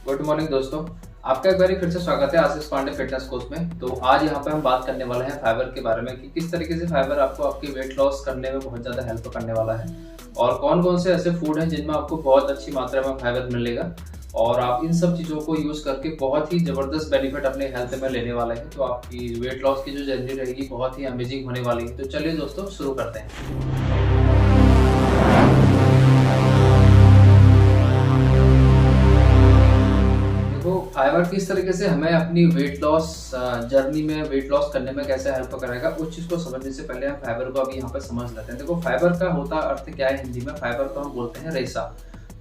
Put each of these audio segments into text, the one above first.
Good morning दोस्तों। आपका एक बार फिर से स्वागत है आशीष पांडे फिटनेस कोच में। तो आज यहाँ पे हम बात करने वाले हैं फाइबर के बारे में कि किस तरीके से फाइबर आपको आपके वेट लॉस करने में बहुत ज़्यादा हेल्प करने वाला है और कौन कौन से ऐसे फूड हैं जिनमें आपको बहुत अच्छी मात्रा में फाइबर मिलेगा और आप इन सब चीज़ों को यूज़ करके बहुत ही ज़बरदस्त बेनिफिट अपने हेल्थ में लेने वाले हैं। तो आपकी वेट लॉस की जो जर्नी रहेगी बहुत ही अमेजिंग होने वाली है। तो चलिए दोस्तों शुरू करते हैं। तो फाइबर किस तरीके से हमें अपनी वेट लॉस जर्नी में वेट लॉस करने में कैसे हेल्प करेगा, उस चीज़ को समझने से पहले हम फाइबर को अभी यहाँ पर समझ लेते हैं। देखो फाइबर का होता अर्थ क्या है हिंदी में। फाइबर को हम बोलते हैं रेशा।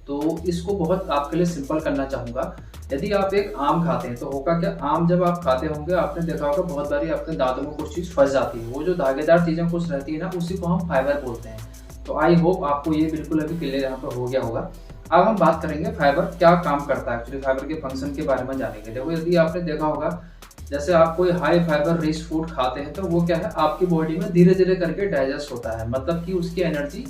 तो इसको बहुत आपके लिए सिंपल करना चाहूँगा। यदि आप एक आम खाते हैं तो होगा क्या, आम जब आप खाते होंगे आपने देखा होगा बहुत बारी अपने दांतों में कुछ चीज़ फंस जाती है। वो जो धागेदार चीज़ें कुछ रहती है ना, उसी को हम फाइबर बोलते हैं। तो आई होप आपको ये बिल्कुल अभी क्लियर यहाँ पर हो गया होगा। अब हम बात करेंगे फाइबर क्या काम करता है, एक्चुअली फाइबर के फंक्शन के बारे में जानेंगे। देखो यदि आपने देखा होगा जैसे आप कोई हाई फाइबर रिच फूड खाते हैं तो वो क्या है, आपकी बॉडी में धीरे धीरे करके डाइजेस्ट होता है। मतलब कि उसकी एनर्जी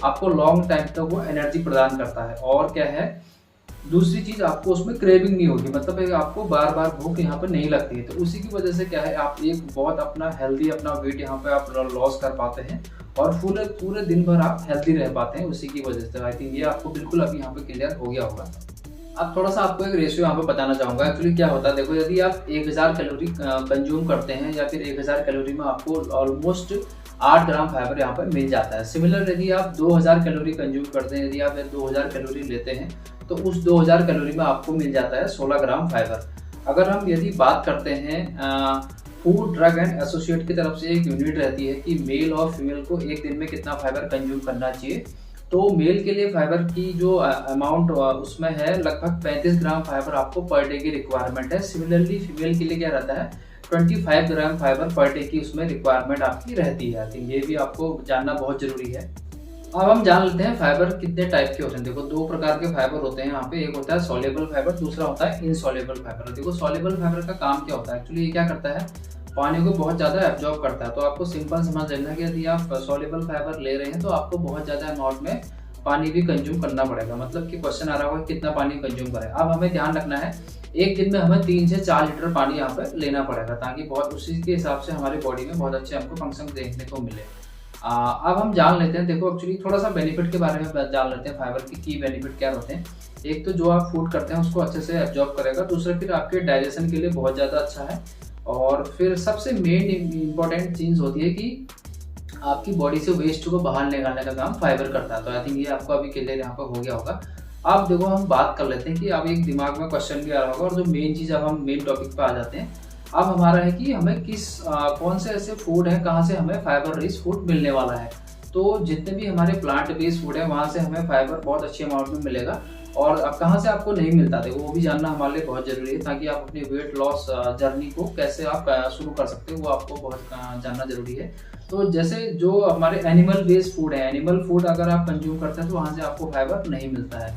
आपको लॉन्ग टाइम तक वो एनर्जी प्रदान करता है। और क्या है, दूसरी चीज आपको उसमें क्रेविंग नहीं होगी, मतलब आपको बार बार भूख यहाँ पे नहीं लगती है। तो उसी की वजह से क्या है, आप एक बहुत अपना हेल्दी अपना वेट यहाँ पे आप लॉस कर पाते हैं और पूरे पूरे दिन भर आप हेल्दी रह पाते हैं उसी की वजह से। आई थिंक ये आपको बिल्कुल अभी यहाँ पे क्लियर हो गया होगा। अब थोड़ा सा आपको एक रेशियो यहाँ पे बताना चाहूँगा। एक्चुअली क्या होता है, देखो यदि आप 1000 कैलोरी कंज्यूम करते हैं या फिर 1000 कैलोरी में आपको ऑलमोस्ट 8 ग्राम फाइबर यहाँ पर मिल जाता है। सिमिलर यदि आप 2000 कैलोरी कंज्यूम करते हैं, यदि आप 2000 कैलोरी लेते हैं तो उस 2000 कैलोरी में आपको मिल जाता है 16 ग्राम फाइबर। अगर हम यदि बात करते हैं फूड ड्रग एंड एसोसिएट की तरफ से एक यूनिट रहती है कि मेल और फीमेल को एक दिन में कितना फाइबर कंज्यूम करना चाहिए। तो मेल के लिए फाइबर की जो अमाउंट उसमें है लगभग 35 ग्राम फाइबर आपको पर डे की रिक्वायरमेंट है। सिमिलरली फीमेल के लिए क्या रहता है, 25 ग्राम फाइबर पर डे की उसमें रिक्वायरमेंट आपकी रहती है। तो ये भी आपको जानना बहुत जरूरी है। अब हम जान लेते हैं फाइबर कितने टाइप के होते हैं। देखो दो प्रकार के फाइबर होते हैं यहाँ पे, एक होता है सॉल्युबल फाइबर, दूसरा होता है इनसॉल्युबल फाइबर। देखो सॉल्युबल फाइबर का काम क्या होता है, एक्चुअली ये क्या करता है, पानी को बहुत ज़्यादा एब्जॉर्ब करता है। तो आपको सिंपल समझ लेना कि यदि आप सॉल्युबल फाइबर ले रहे हैं तो आपको बहुत ज़्यादा अमाउंट में पानी भी कंज्यूम करना पड़ेगा। मतलब कि क्वेश्चन आ रहा होगा कितना पानी कंज्यूम करें। अब हमें ध्यान रखना है एक दिन में हमें 3 से 4 लीटर पानी यहाँ पे लेना पड़ेगा, ताकि बहुत उसी के हिसाब से हमारी बॉडी में बहुत अच्छे हमको फंक्शन देखने को मिले। अब हम जान लेते हैं, देखो एक्चुअली थोड़ा सा बेनिफिट के बारे में जान लेते हैं। फाइबर की की बेनिफिट क्या होते हैं। एक तो जो आप फूड करते हैं उसको अच्छे से एब्जॉर्ब करेगा, दूसरा फिर आपके डाइजेशन के लिए बहुत ज़्यादा अच्छा है। और फिर सबसे मेन इंपॉर्टेंट चीज़ होती है कि आपकी बॉडी से वेस्ट को बाहर निकालने का काम फाइबर करता है। तो आई थिंक ये आपको अभी क्लियर यहाँ पर हो गया होगा। अब देखो हम बात कर लेते हैं कि अब एक दिमाग में क्वेश्चन भी आ रहा होगा और जो मेन चीज़, अब हम मेन टॉपिक पे आ जाते हैं। अब हमारा है कि हमें कौन से ऐसे फूड है, कहाँ से हमें फाइबर रिच फूड मिलने वाला है। तो जितने भी हमारे प्लांट बेस्ड फूड है वहाँ से हमें फाइबर बहुत अच्छे अमाउंट में मिलेगा। और अब कहाँ से आपको नहीं मिलता देखो वो भी जानना हमारे लिए बहुत जरूरी है, ताकि आप अपनी वेट लॉस जर्नी को कैसे आप शुरू कर सकते हो वो आपको बहुत जानना जरूरी है। तो जैसे जो हमारे एनिमल बेस्ड फूड है, एनिमल फूड अगर आप कंज्यूम करते हैं तो वहाँ से आपको फाइबर नहीं मिलता है।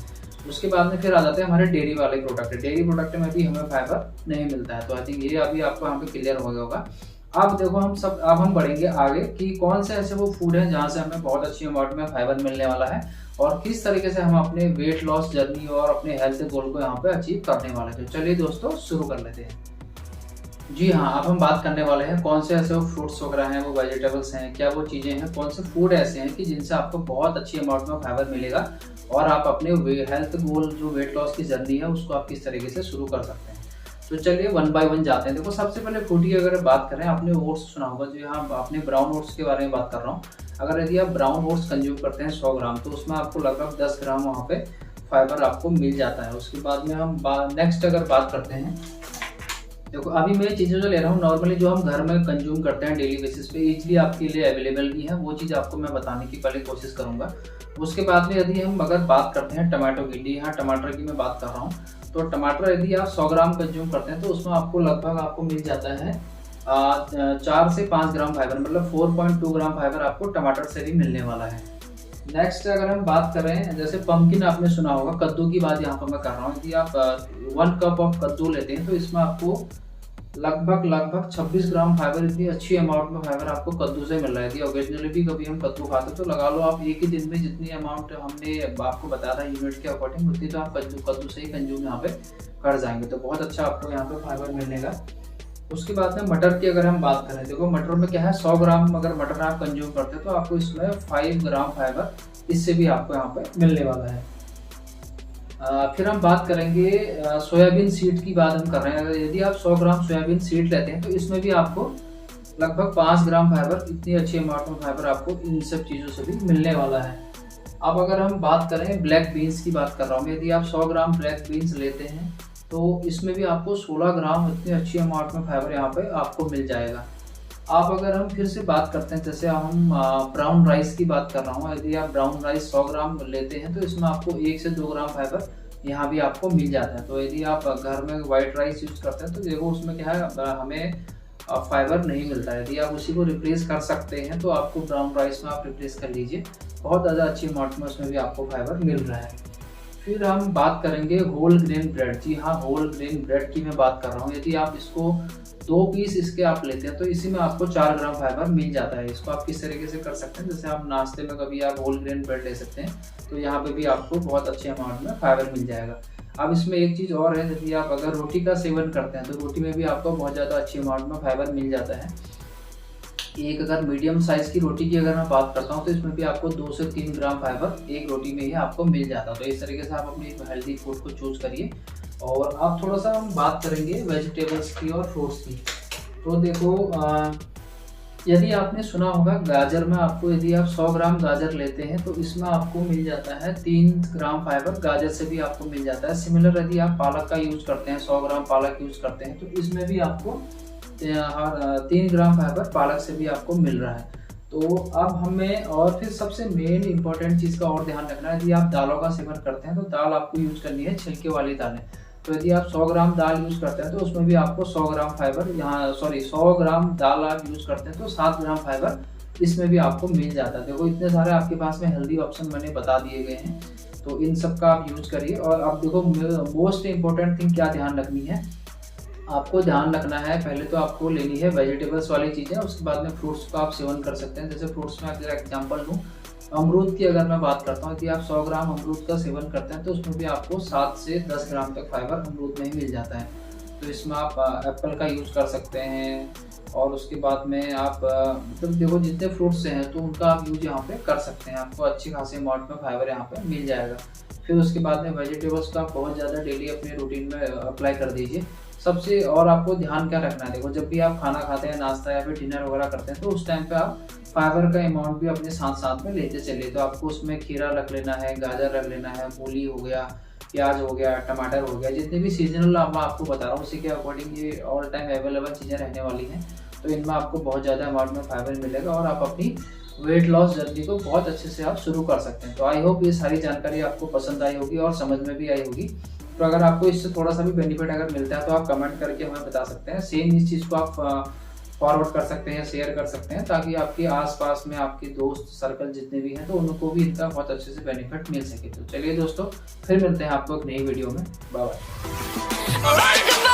उसके बाद में फिर आ जाते हैं हमारे डेयरी वाले प्रोडक्ट। डेयरी प्रोडक्ट में भी हमें फाइबर नहीं मिलता है। तो आई थिंक ये अभी आपको यहाँ पे क्लियर हो गया होगा। अब देखो अब हम बढ़ेंगे आगे कि कौन से ऐसे वो फूड हैं जहाँ से हमें बहुत अच्छी अमाउंट में फाइबर मिलने वाला है और किस तरीके से हम अपने वेट लॉस जर्नी और अपने हेल्थ गोल को यहाँ पे अचीव करने वाले हैं। तो चलिए दोस्तों शुरू कर लेते हैं। जी हाँ, अब हम बात करने वाले हैं कौन से ऐसे वो फ्रूट्स वगैरह हैं, वो वेजिटेबल्स हैं, क्या वो चीज़ें हैं, कौन से फूड ऐसे हैं कि जिनसे आपको बहुत अच्छी अमाउंट में फाइबर मिलेगा और आप अपने हेल्थ गोल जो वेट लॉस की जर्नी है उसको आप किस तरीके से शुरू कर सकते हैं। तो चलिए वन बाय वन जाते हैं। देखो सबसे पहले फूड की अगर बात करें, आपने ओट्स सुना होगा। जी हाँ, आपने ब्राउन ओट्स के बारे में बात कर रहा हूँ। अगर यदि आप ब्राउन ओट्स कंज्यूम करते हैं 100 ग्राम तो उसमें आपको लगभग 10 ग्राम वहाँ पे फाइबर आपको मिल जाता है। उसके बाद में हम नेक्स्ट अगर बात करते हैं, देखो अभी मैं चीज़ें जो ले रहा हूँ नॉर्मली जो हम घर में कंज्यूम करते हैं डेली बेसिस पे, इजीली आपके लिए अवेलेबल भी है, वो चीज़ आपको मैं बताने की पहले कोशिश करूँगा। उसके बाद में यदि हम अगर बात करते हैं टमाटो की, हाँ टमाटर की मैं बात कर रहा हूँ। तो टमाटर यदि आप 100 ग्राम कंज्यूम करते हैं तो उसमें आपको लगभग आपको मिल जाता है 4 से 5 ग्राम फाइबर, मतलब 4.2 ग्राम फाइबर आपको टमाटर से भी मिलने वाला है। नेक्स्ट अगर हम बात करें, जैसे पंपकिन आपने सुना होगा, कद्दू की बात यहाँ पर मैं कर रहा हूँ। यदि आप 1 कप ऑफ कद्दू लेते हैं तो इसमें आपको लगभग 26 ग्राम फाइबर, इतनी अच्छी अमाउंट में फाइबर आपको कद्दू से मिल रहा है। यदि ओकेजनली भी कभी हम कद्दू खाते तो लगा लो आप एक ही दिन में जितनी अमाउंट हमने आपको बताया था यूनिट के अकॉर्डिंग, उतनी तो आप कद्दू से ही कंज्यूम यहाँ पे कर जाएंगे। तो बहुत अच्छा आपको यहाँ पे फाइबर मिलने का। उसके बाद में मटर की अगर हम बात करें, देखो मटर में क्या है, 100 ग्राम अगर मटर आप कंज्यूम करते हैं तो आपको इसमें 5 ग्राम फाइबर इससे भी आपको यहाँ पे मिलने वाला है। फिर हम बात करेंगे सोयाबीन सीड की बात हम कर रहे हैं। यदि आप 100 ग्राम सोयाबीन सीड लेते हैं तो इसमें भी आपको लगभग 5 ग्राम फाइबर, इतनी अच्छी अमाउंट में फाइबर आपको इन सब चीज़ों से भी मिलने वाला है। अब अगर हम बात करें ब्लैक बीन्स की बात कर रहा हूँ, यदि आप 100 ग्राम ब्लैक बीन्स लेते हैं तो इसमें भी आपको 16 ग्राम इतनी अच्छी अमाउंट में फाइबर यहाँ पे आपको मिल जाएगा। आप अगर हम फिर से बात करते हैं, जैसे हम ब्राउन राइस की बात कर रहा हूँ, यदि आप ब्राउन राइस 100 ग्राम लेते हैं तो इसमें आपको 1 से 2 ग्राम फाइबर यहाँ भी आपको मिल जाता है। तो यदि आप घर में वाइट राइस यूज़ करते हैं तो देखो उसमें क्या है, हमें फाइबर नहीं मिलता है। यदि आप उसी को रिप्लेस कर सकते हैं तो आपको ब्राउन राइस में आप रिप्लेस कर लीजिए, बहुत ज़्यादा अच्छी अमाउंट में उसमें भी आपको फाइबर मिल रहा है। फिर हम बात करेंगे होल ग्रेन ब्रेड। जी हाँ, होल ग्रेन ब्रेड की मैं बात कर रहा हूँ। यदि आप इसको 2 पीस इसके आप लेते हैं तो इसी में आपको 4 ग्राम फाइबर मिल जाता है। इसको आप किस तरीके से कर सकते हैं, जैसे आप नाश्ते में कभी आप होल ग्रेन ब्रेड ले सकते हैं तो यहाँ पे भी आपको बहुत अच्छे अमाउंट में फाइबर मिल जाएगा। अब इसमें एक चीज़ और है, यदि आप अगर रोटी का सेवन करते हैं तो रोटी में भी आपको बहुत ज़्यादा अच्छी अमाउंट में फाइबर मिल जाता है। एक अगर मीडियम साइज़ की रोटी की अगर मैं बात करता हूँ तो इसमें भी आपको 2 से 3 ग्राम फाइबर एक रोटी में ही आपको मिल जाता है। तो इस तरीके से आप अपनी हेल्दी फूड को चूज़ करिए। और अब थोड़ा सा हम बात करेंगे वेजिटेबल्स की और फ्रूट्स की। तो देखो यदि आपने सुना होगा गाजर में आपको, यदि आप 100 ग्राम गाजर लेते हैं तो इसमें आपको मिल जाता है 3 ग्राम फाइबर, गाजर से भी आपको मिल जाता है। सिमिलर यदि आप पालक का यूज़ करते हैं, 100 ग्राम पालक यूज़ करते हैं तो इसमें भी आपको 3 ग्राम फाइबर पालक से भी आपको मिल रहा है। तो अब हमें और फिर सबसे मेन इंपॉर्टेंट चीज़ का और ध्यान रखना है, यदि आप दालों का सेवन करते हैं तो दाल आपको यूज़ करनी है छिलके वाली दालें। तो यदि आप 100 ग्राम दाल यूज़ करते हैं तो उसमें भी आपको 100 ग्राम फाइबर 100 ग्राम दाल आप यूज़ करते हैं तो 7 ग्राम फाइबर इसमें भी आपको मिल जाता है। देखो इतने सारे आपके पास में हेल्दी ऑप्शन मैंने बता दिए गए हैं, तो इन सब का आप यूज़ करिए। और अब देखो मोस्ट इम्पोर्टेंट थिंग क्या ध्यान रखनी है, आपको ध्यान रखना है, पहले तो आपको लेनी है वेजिटेबल्स वाली चीज़ें, उसके बाद में फ्रूट्स का आप सेवन कर सकते हैं। जैसे फ्रूट्स में अगर एग्जांपल लूँ, अमरूद की अगर मैं बात करता हूँ, यदि आप 100 ग्राम अमरूद का सेवन करते हैं तो उसमें भी आपको 7 से 10 ग्राम तक फाइबर अमरूद में ही मिल जाता है। तो इसमें आप एप्पल का यूज़ कर सकते हैं। और उसके बाद में आप मतलब देखो जितने फ्रूट्स हैं तो उनका आप यूज यहाँ पे कर सकते हैं, आपको अच्छी खासी अमाउंट में फाइबर यहाँ पे मिल जाएगा। फिर उसके बाद में वेजिटेबल्स का आप बहुत ज़्यादा डेली अपने रूटीन में अप्लाई कर दीजिए। सबसे और आपको ध्यान क्या रखना है, देखो जब भी आप खाना खाते हैं, नाश्ता या फिर डिनर वगैरह करते हैं तो उस टाइम पे आप फाइबर का अमाउंट भी अपने साथ साथ में लेते चलिए। तो आपको उसमें खीरा रख लेना है, गाजर रख लेना है, मूली हो गया, प्याज हो गया, टमाटर हो गया, जितने भी सीजनल मैं आपको बता रहा हूँ उसी के अकॉर्डिंग ये ऑल टाइम अवेलेबल चीज़ें रहने वाली हैं। तो इनमें आपको बहुत ज़्यादा अमाउंट में फाइबर मिलेगा और आप अपनी वेट लॉस जर्नी को बहुत अच्छे से आप शुरू कर सकते हैं। तो आई होप ये सारी जानकारी आपको पसंद आई होगी और समझ में भी आई होगी। तो अगर आपको इससे थोड़ा सा भी बेनिफिट अगर मिलता है तो आप कमेंट करके हमें बता सकते हैं। सेम इस चीज़ को आप फॉरवर्ड कर सकते हैं, शेयर कर सकते हैं, ताकि आपके आसपास में आपके दोस्त सर्कल जितने भी हैं तो उनको भी इनका बहुत अच्छे से बेनिफिट मिल सके। तो चलिए दोस्तों, फिर मिलते हैं आपको एक नई वीडियो में। Bye bye.